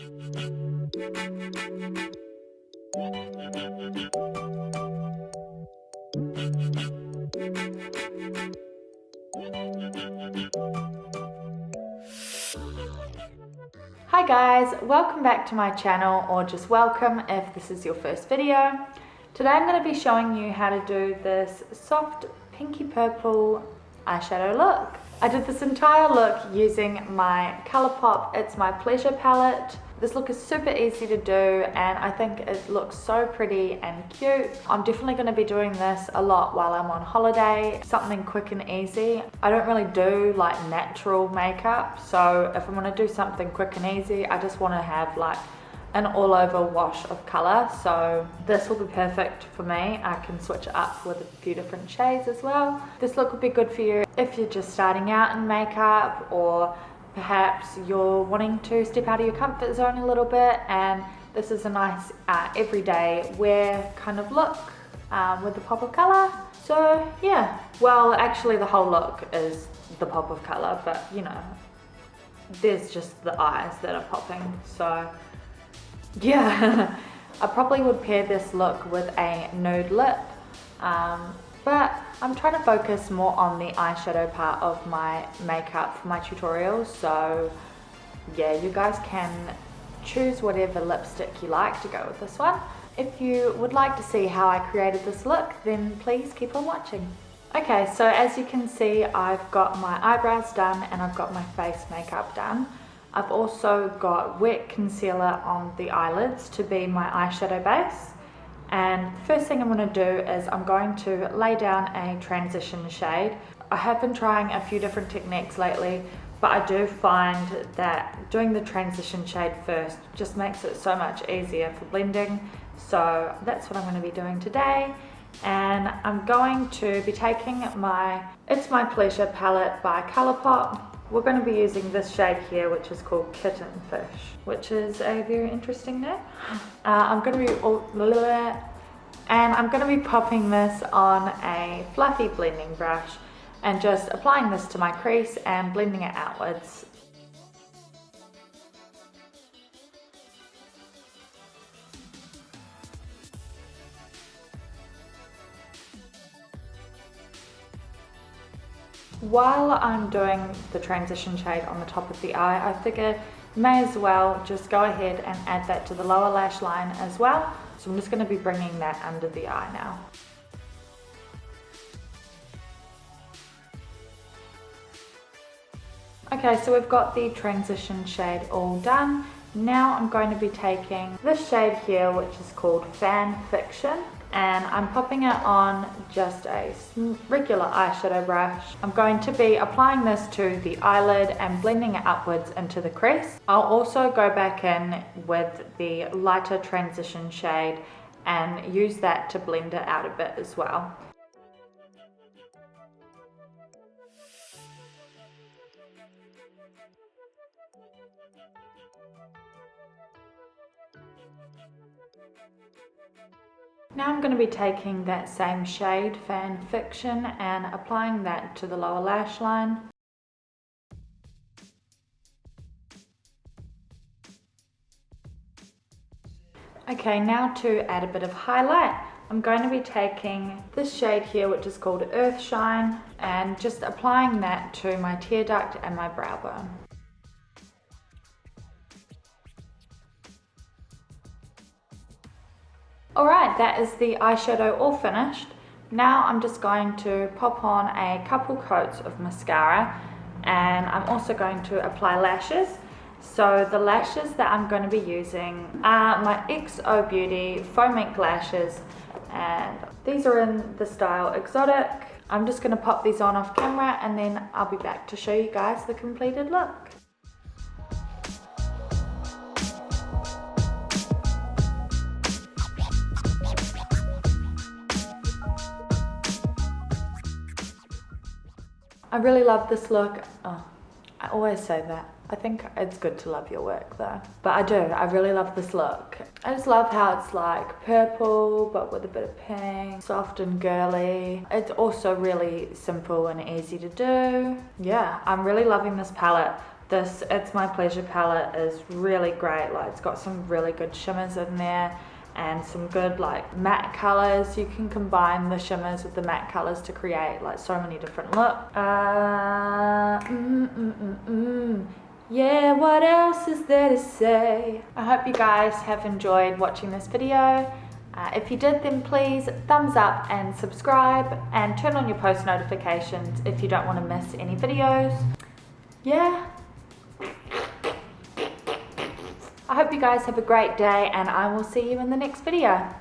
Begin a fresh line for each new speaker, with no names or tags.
Hi guys, welcome back to my channel, or just welcome if this is your first video. Today I'm going to be showing you how to do this soft pinky purple eyeshadow look. I did this entire look using my Colourpop It's My Pleasure palette. This look is super easy to do and I think it looks so pretty and cute. I'm definitely going to be doing this a lot while I'm on holiday, something quick and easy. I don't really do like natural makeup, so if I'm going to do something quick and easy, I just want to have like an all over wash of colour, so this will be perfect for me. I can switch it up with a few different shades as well. This look would be good for you if you're just starting out in makeup, or perhaps you're wanting to step out of your comfort zone a little bit, and this is a nice everyday wear kind of look with the pop of colour. So yeah, well actually the whole look is the pop of colour, but you know, there's just the eyes that are popping, so yeah. I probably would pair this look with a nude lip, but I'm trying to focus more on the eyeshadow part of my makeup for my tutorials, so yeah, you guys can choose whatever lipstick you like to go with this one. If you would like to see how I created this look, then please keep on watching. Okay, so as you can see, I've got my eyebrows done and I've got my face makeup done. I've also got wet concealer on the eyelids to be my eyeshadow base. And the first thing I'm going to do is I'm going to lay down a transition shade. I have been trying a few different techniques lately, but I do find that doing the transition shade first just makes it so much easier for blending. So that's what I'm going to be doing today. And I'm going to be taking my It's My Pleasure palette by Colourpop. We're going to be using this shade here, which is called Kittenfish, which is a very interesting name. I'm going to be popping this on a fluffy blending brush and just applying this to my crease and blending it outwards. While I'm doing the transition shade on the top of the eye, I figure may as well just go ahead and add that to the lower lash line as well. So I'm just going to be bringing that under the eye now. Okay, so we've got the transition shade all done. Now I'm going to be taking this shade here, which is called Fan Fiction, and I'm popping it on just a regular eyeshadow brush. I'm going to be applying this to the eyelid and blending it upwards into the crease. I'll also go back in with the lighter transition shade and use that to blend it out a bit as well. Now I'm going to be taking that same shade, Fan Fiction, and applying that to the lower lash line. Okay, now to add a bit of highlight, I'm going to be taking this shade here, which is called Earthshine, and just applying that to my tear duct and my brow bone. Alright, that is the eyeshadow all finished. Now I'm just going to pop on a couple coats of mascara, and I'm also going to apply lashes. So the lashes that I'm going to be using are my XO Beauty Faux Mink lashes, and these are in the style Exotic. I'm just going to pop these on off camera and then I'll be back to show you guys the completed look. I really love this look. Oh, I always say that. I think it's good to love your work though. But I do, I really love this look. I just love how it's like purple but with a bit of pink, soft and girly. It's also really simple and easy to do. Yeah, I'm really loving this palette. This It's My Pleasure palette is really great. Like, it's got some really good shimmers in there and some good like matte colors. You can combine the shimmers with the matte colors to create like so many different looks. Yeah, what else is there to say? I hope you guys have enjoyed watching this video. If you did, then please thumbs up and subscribe, and turn on your post notifications if you don't want to miss any videos. Yeah. I hope you guys have a great day, and I will see you in the next video.